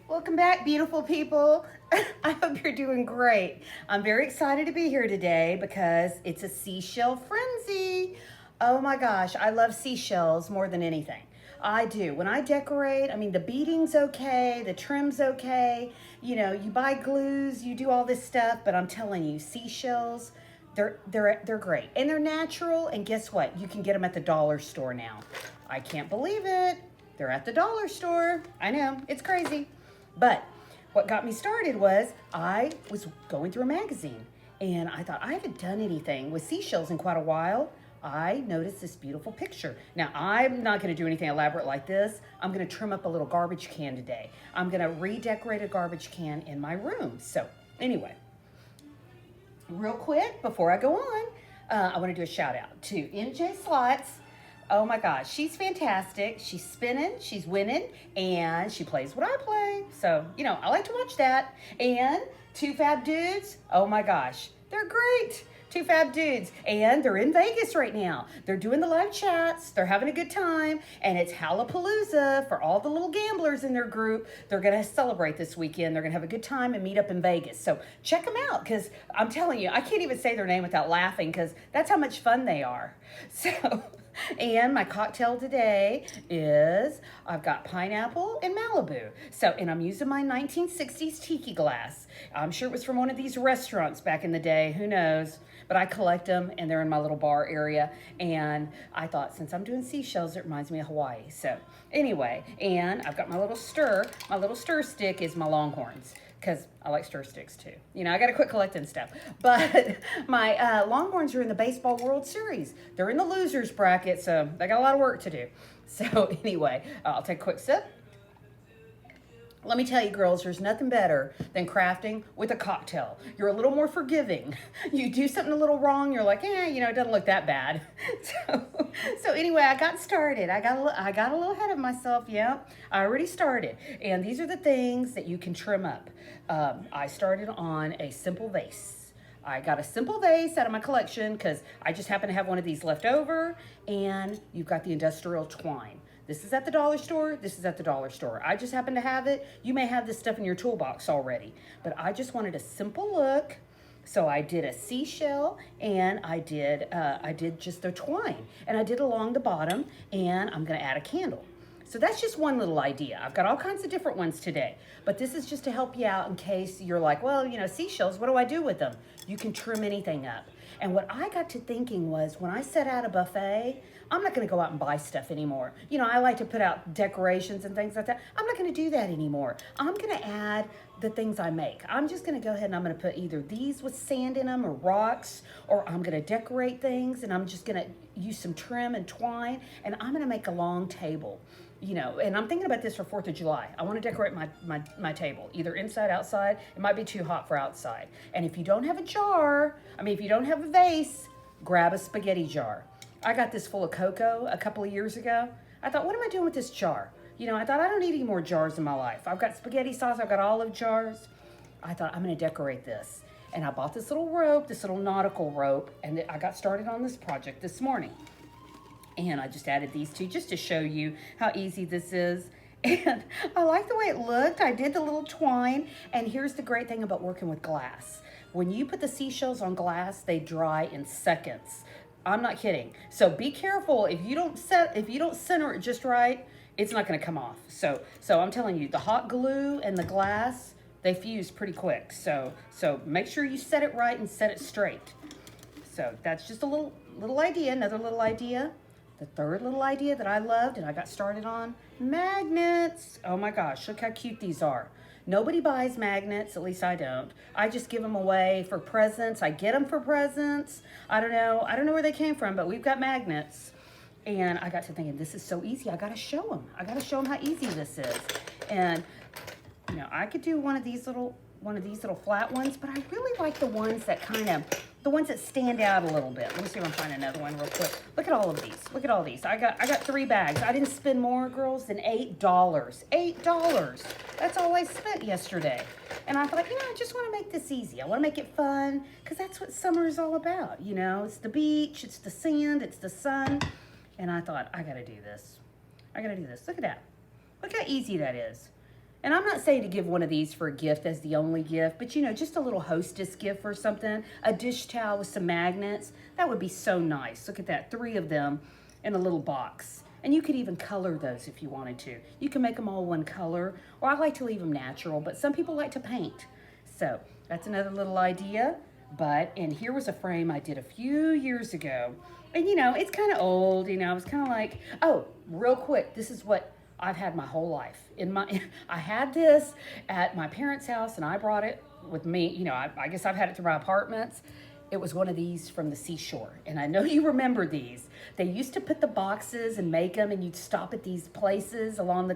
Welcome back, beautiful people. I hope you're doing great. I'm very excited to be here today because it's a seashell frenzy. Oh my gosh, I love seashells more than anything. I do. When I decorate, I mean, the beading's okay, the trim's okay. You know, you buy glues, you do all this stuff, but I'm telling you, seashells, they're great. And they're natural, and guess what? You can get them at the dollar store now. I can't believe it. They're at the dollar store. I know, it's crazy. But what got me started was I was going through a magazine and I thought I haven't done anything with seashells in quite a while. I noticed this beautiful picture. Now, I'm not going to do anything elaborate like this. I'm going to trim up a little garbage can today. I'm going to redecorate a garbage can in my room. So, anyway, real quick before I go on, I want to do a shout out to MJ Slots. Oh my gosh, she's fantastic. She's spinning, she's winning, and she plays what I play. So, you know, I like to watch that. And Two Fab Dudes, oh my gosh, they're great. Two Fab Dudes. And they're in Vegas right now. They're doing the live chats. They're having a good time. And it's Hallapalooza for all the little gamblers in their group. They're going to celebrate this weekend. They're going to have a good time and meet up in Vegas. So check them out because I'm telling you, I can't even say their name without laughing because that's how much fun they are. So... And my cocktail today is, I've got pineapple and Malibu. So, and I'm using my 1960s tiki glass. I'm sure it was from one of these restaurants back in the day. Who knows? But I collect them and they're in my little bar area. And I thought since I'm doing seashells, it reminds me of Hawaii. So anyway, and I've got my little stir. My little stir stick is my Longhorns, because I like stir sticks too. You know, I got to quit collecting stuff. But my Longhorns are in the Baseball World Series. They're in the losers bracket, so they got a lot of work to do. So anyway, I'll take a quick sip. Let me tell you, girls, there's nothing better than crafting with a cocktail. You're a little more forgiving. You do something a little wrong, you're like, you know, it doesn't look that bad. So anyway, I got started. I got a little ahead of myself. Yeah, I already started. And these are the things that you can trim up. I started on a simple vase. I got a simple vase out of my collection because I just happen to have one of these left over. And you've got the industrial twine. This is at the dollar store. This is at the dollar store. I just happen to have it. You may have this stuff in your toolbox already, but I just wanted a simple look. So I did a seashell and I did just the twine and I did along the bottom and I'm going to add a candle. So that's just one little idea. I've got all kinds of different ones today, but this is just to help you out in case you're like, well, you know, seashells, what do I do with them? You can trim anything up. And what I got to thinking was when I set out a buffet, I'm not going to go out and buy stuff anymore. You know, I like to put out decorations and things like that. I'm not going to do that anymore. I'm going to add the things I make. I'm just going to go ahead and I'm going to put either these with sand in them or rocks, or I'm going to decorate things and I'm just going to use some trim and twine and I'm going to make a long table. You know, and I'm thinking about this for 4th of July. I want to decorate my table, either inside, outside. It might be too hot for outside. And if you don't have a jar, if you don't have a vase, grab a spaghetti jar. I got this full of cocoa a couple of years ago. I thought, what am I doing with this jar? You know, I thought I don't need any more jars in my life. I've got spaghetti sauce, I've got olive jars. I thought I'm going to decorate this. And I bought this little rope, this little nautical rope, and I got started on this project this morning. And I just added these two just to show you how easy this is. And I like the way it looked. I did the little twine. And here's the great thing about working with glass. When you put the seashells on glass, they dry in seconds. I'm not kidding. So be careful. If you don't center it just right, it's not going to come off. So I'm telling you, the hot glue and the glass, they fuse pretty quick. So make sure you set it right and set it straight. So that's just a little idea, another little idea. The third little idea that I loved and I got started on, magnets. Oh my gosh, look how cute these are. Nobody buys magnets, at least I don't. I just give them away for presents. I get them for presents. I don't know where they came from, but we've got magnets. And I got to thinking, this is so easy. I got to show them. I got to show them how easy this is. And you know, I could do one of these little flat ones, but I really like the ones that the ones that stand out a little bit. Let me see if I can find another one real quick. Look at all of these. Look at all these. I got 3 bags. I didn't spend more, girls, than $8. $8. That's all I spent yesterday. And I thought, you know, I just want to make this easy. I want to make it fun because that's what summer is all about. You know, it's the beach, it's the sand, it's the sun. And I thought, I got to do this. I got to do this. Look at that. Look how easy that is. And I'm not saying to give one of these for a gift as the only gift, but just a little hostess gift or something, a dish towel with some magnets, that would be so nice. Look at that, 3 of them in a little box. And you could even color those if you wanted to. You can make them all one color, or I like to leave them natural, but some people like to paint. So that's another little idea. And here was a frame I did a few years ago. And it's kind of old, I was kind of like, oh, real quick, this is what I've had my whole life. I had this at my parents' house and I brought it with me. I guess I've had it through my apartments. It was one of these from the seashore. And I know you remember these. They used to put the boxes and make them, and you'd stop at these places along the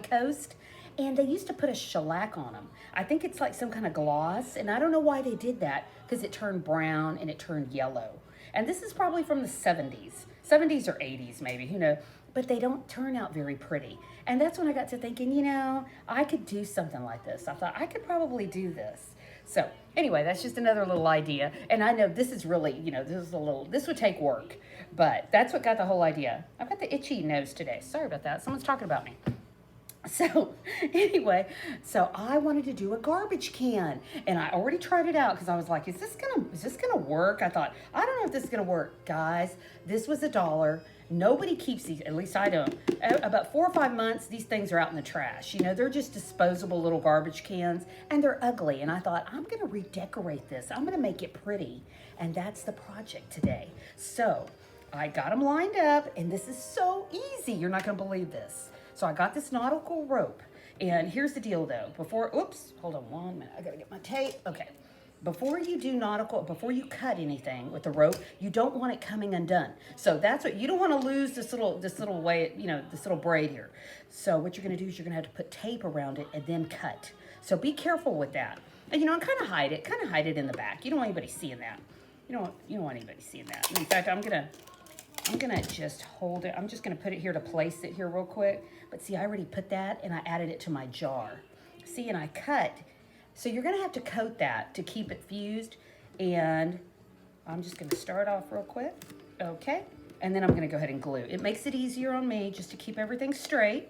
coast. And they used to put a shellac on them. I think it's like some kind of gloss. And I don't know why they did that, because it turned brown and it turned yellow. And this is probably from the 70s or 80s maybe, who knows. But they don't turn out very pretty. And that's when I got to thinking, I could do something like this. I thought I could probably do this. So anyway, that's just another little idea. And I know this is really, this would take work, but that's what got the whole idea. I've got the itchy nose today. Sorry about that. Someone's talking about me. So anyway, so I wanted to do a garbage can, and I already tried it out because I was like, is this gonna work? I thought, I don't know if this is gonna work. Guys, this was $1. Nobody keeps these, at least I don't. About 4 or 5 months, these things are out in the trash. They're just disposable little garbage cans, and they're ugly. And I thought, I'm gonna redecorate this. I'm gonna make it pretty. And that's the project today. So I got them lined up, and this is so easy. You're not gonna believe this. So I got this nautical rope. And here's the deal though. Hold on 1 minute. I gotta get my tape. Okay. Before you cut anything with the rope, you don't want it coming undone. So that's what, you don't want to lose this little way, this little braid here. So what you're going to do is you're going to have to put tape around it and then cut. So be careful with that. And and kind of hide it in the back. You don't want anybody seeing that. You don't want anybody seeing that. In fact, I'm gonna just hold it. I'm just gonna put it here to place it here real quick. But see, I already put that and I added it to my jar. See, and I cut. So you're gonna have to coat that to keep it fused. And I'm just gonna start off real quick. Okay. And then I'm gonna go ahead and glue. It makes it easier on me just to keep everything straight.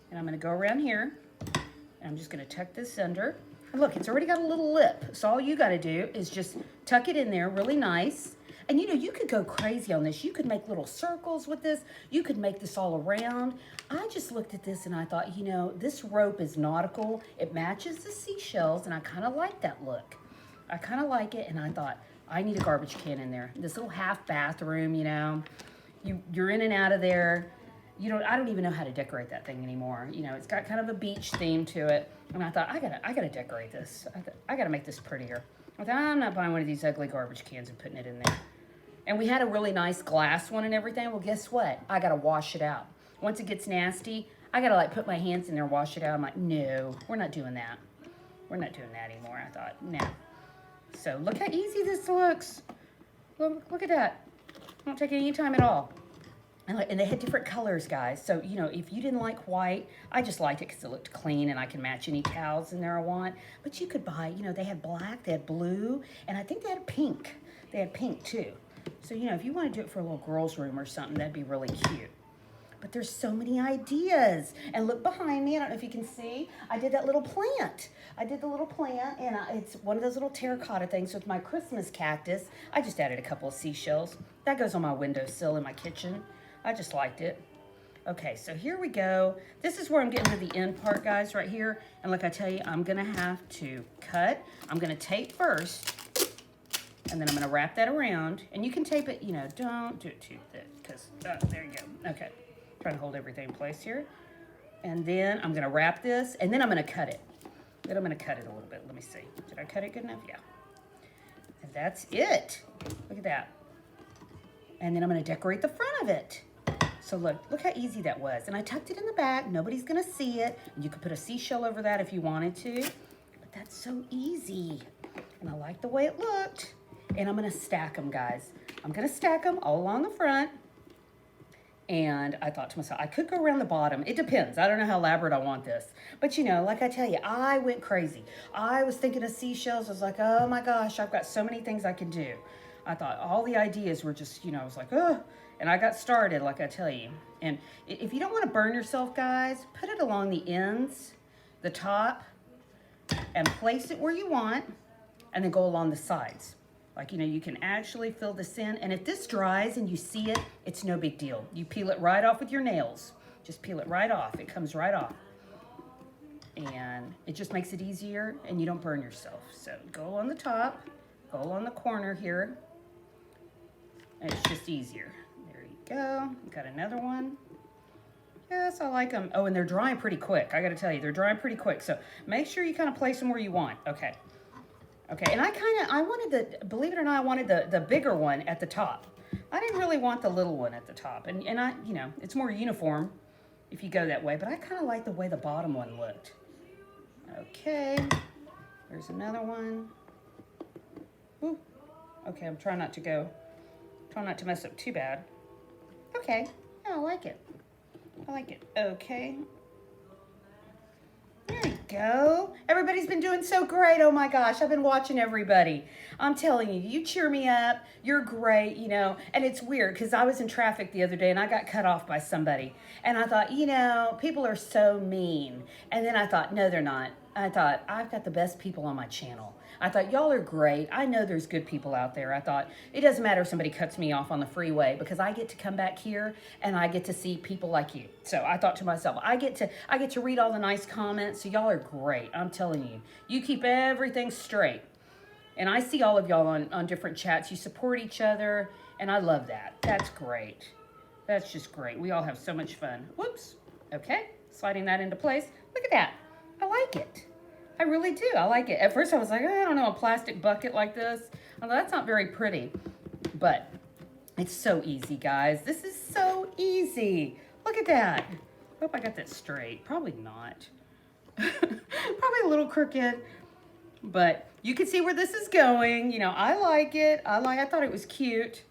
And I'm gonna go around here. And I'm just gonna tuck this under. And look, it's already got a little lip. So all you gotta do is just tuck it in there really nice. And you could go crazy on this. You could make little circles with this. You could make this all around. I just looked at this and I thought, this rope is nautical. It matches the seashells, and I kind of like that look. I kind of like it, and I thought, I need a garbage can in there. This little half bathroom, you're in and out of there. I don't even know how to decorate that thing anymore. It's got kind of a beach theme to it. And I thought, I gotta decorate this. I gotta make this prettier. I thought, I'm not buying one of these ugly garbage cans and putting it in there. And we had a really nice glass one and everything. Well, guess what? I got to wash it out. Once it gets nasty, I got to put my hands in there and wash it out. I'm like, no, we're not doing that. We're not doing that anymore. I thought, no. So look how easy this looks. Look at that. It won't take any time at all. And they had different colors, guys. So, if you didn't like white, I just liked it because it looked clean and I can match any towels in there I want. But you could buy, they had black, they had blue, and I think they had pink. They had pink too. So, if you want to do it for a little girl's room or something, that'd be really cute. But there's so many ideas. And look behind me. I don't know if you can see. I did that little plant. I did the little plant, and it's one of those little terracotta things with my Christmas cactus. I just added a couple of seashells. That goes on my windowsill in my kitchen. I just liked it. Okay, so here we go. This is where I'm getting to the end part, guys, right here. And like I tell you, I'm going to have to cut. I'm going to tape first. And then I'm going to wrap that around. And you can tape it, don't do it too thick. Because, there you go. Okay. Trying to hold everything in place here. And then I'm going to wrap this. And then I'm going to cut it. Then I'm going to cut it a little bit. Let me see. Did I cut it good enough? Yeah. And that's it. Look at that. And then I'm going to decorate the front of it. So look how easy that was. And I tucked it in the back. Nobody's going to see it. You could put a seashell over that if you wanted to. But that's so easy. And I like the way it looked. And I'm going to stack them, guys. I'm going to stack them all along the front. And I thought to myself, I could go around the bottom. It depends. I don't know how elaborate I want this. But, like I tell you, I went crazy. I was thinking of seashells. I was like, oh, my gosh, I've got so many things I can do. I thought all the ideas were just, I was like, oh. And I got started, like I tell you. And if you don't want to burn yourself, guys, put it along the ends, the top, and place it where you want, and then go along the sides. Like, you know, you can actually fill this in. And if this dries and you see it, it's no big deal. You peel it right off with your nails. Just peel it right off. It comes right off. And it just makes it easier and you don't burn yourself. So go on the top, go along the corner here. And it's just easier. There you go. Got another one. Yes, I like them. Oh, and they're drying pretty quick. I got to tell you, they're drying pretty quick. So make sure you kind of place them where you want. Okay. Okay, and I wanted believe it or not, I wanted the bigger one at the top. I didn't really want the little one at the top. And I, you know, it's more uniform if you go that way. But I kind of like the way the bottom one looked. Okay, there's another one. Ooh. Okay, I'm trying not to mess up too bad. Okay, yeah, I like it. I like it. Okay. There you go. Everybody's been doing so great. Oh my gosh, I've been watching everybody. I'm telling you, you cheer me up. You're great, you know. And it's weird because I was in traffic the other day and I got cut off by somebody. And I thought, you know, people are so mean. And then I thought, no, they're not. I thought, I've got the best people on my channel. I thought, y'all are great. I know there's good people out there. I thought, it doesn't matter if somebody cuts me off on the freeway because I get to come back here and I get to see people like you. So I thought to myself, I get to read all the nice comments. So y'all are great. I'm telling you, you keep everything straight. And I see all of y'all on different chats. You support each other. And I love that. That's great. That's just great. We all have so much fun. Whoops. Okay. Sliding that into place. Look at that. I like it. I really do. I like it. At first I was like, I don't know, a plastic bucket like this. I thought that's not very pretty. But it's so easy, guys. This is so easy. Look at that. Hope I got that straight. Probably not. Probably a little crooked. But you can see where this is going. You know, I like it. I thought it was cute.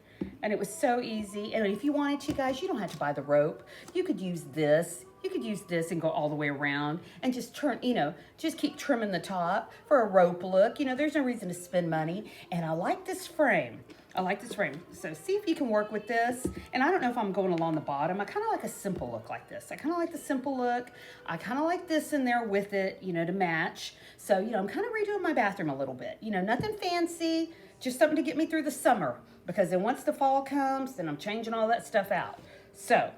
And it was so easy. And if you wanted to, guys, you don't have to buy the rope. You could use this. You could use this and go all the way around and just turn, you know, just keep trimming the top for a rope look. You know, there's no reason to spend money. And I like this frame. I like this frame. So see if you can work with this. And I don't know if I'm going along the bottom. I kind of like a simple look like this. I kind of like the simple look. I kind of like this in there with it, you know, to match. So, you know, I'm kind of redoing my bathroom a little bit. You know, nothing fancy, just something to get me through the summer. Because then once the fall comes, then I'm changing all that stuff out. So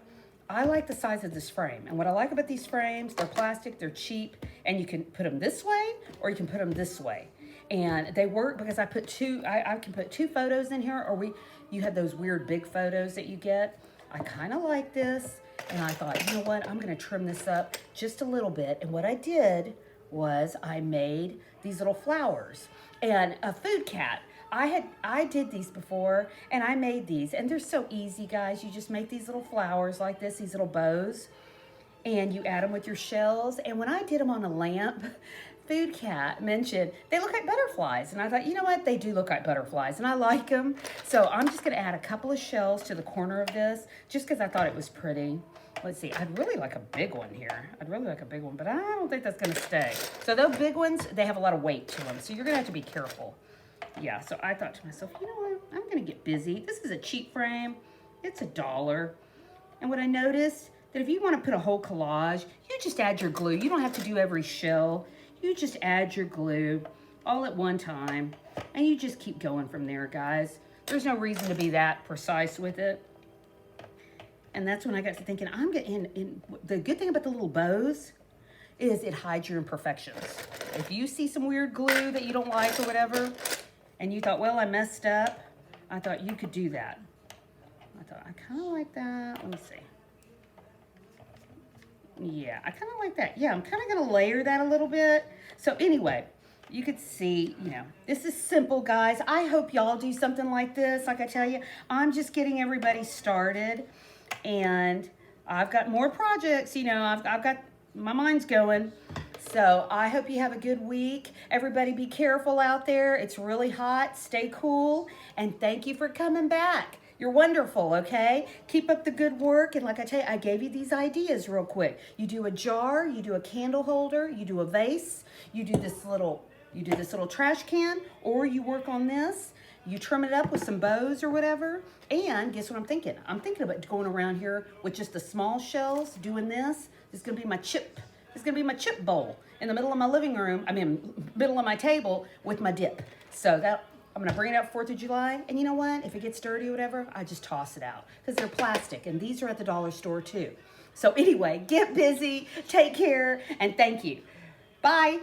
I like the size of this frame. And what I like about these frames, they're plastic, they're cheap, and you can put them this way or you can put them this way. And they work because I put I can put two photos in here, or you have those weird big photos that you get. I kind of like this, and I thought, you know what, I'm gonna trim this up just a little bit. And what I did was I made these little flowers and a food cat. I did these before, and I made these, and they're so easy, guys. You just make these little flowers like this, these little bows, and you add them with your shells. And when I did them on a lamp, Food Cat mentioned they look like butterflies, and I thought, you know what, they do look like butterflies, and I like them. So I'm just gonna add a couple of shells to the corner of this, just because I thought it was pretty. Let's see, I'd really like a big one here. I'd really like a big one, but I don't think that's gonna stay. So those big ones, they have a lot of weight to them, so you're gonna have to be careful. Yeah, so I thought to myself, you know what, I'm gonna get busy. This is a cheap frame, it's $1. And what I noticed, that if you wanna put a whole collage, you just add your glue. You don't have to do every shell. You just add your glue all at one time, and you just keep going from there, guys. There's no reason to be that precise with it. And that's when I got to thinking, the good thing about the little bows is it hides your imperfections. If you see some weird glue that you don't like or whatever, and you thought, well, I messed up, I thought you could do that. I thought, I kind of like that. Let me see. Yeah, I kind of like that. Yeah, I'm kind of going to layer that a little bit. So anyway, you could see, you know, this is simple, guys. I hope y'all do something like this. Like I tell you, I'm just getting everybody started, and I've got more projects, you know, I've got, my mind's going. So I hope you have a good week. Everybody be careful out there. It's really hot. Stay cool. And thank you for coming back. You're wonderful, okay? Keep up the good work. And like I tell you, I gave you these ideas real quick. You do a jar, you do a candle holder, you do a vase, you do this little trash can, or you work on this. You trim it up with some bows or whatever. And guess what I'm thinking? I'm thinking about going around here with just the small shells, doing this. This is gonna be my chip. This is gonna be my chip bowl in the middle of my living room. I mean, middle of my table with my dip. So that, I'm gonna bring it out 4th of July. And you know what? If it gets dirty or whatever, I just toss it out because they're plastic. And these are at the dollar store too. So anyway, get busy, take care, and thank you. Bye.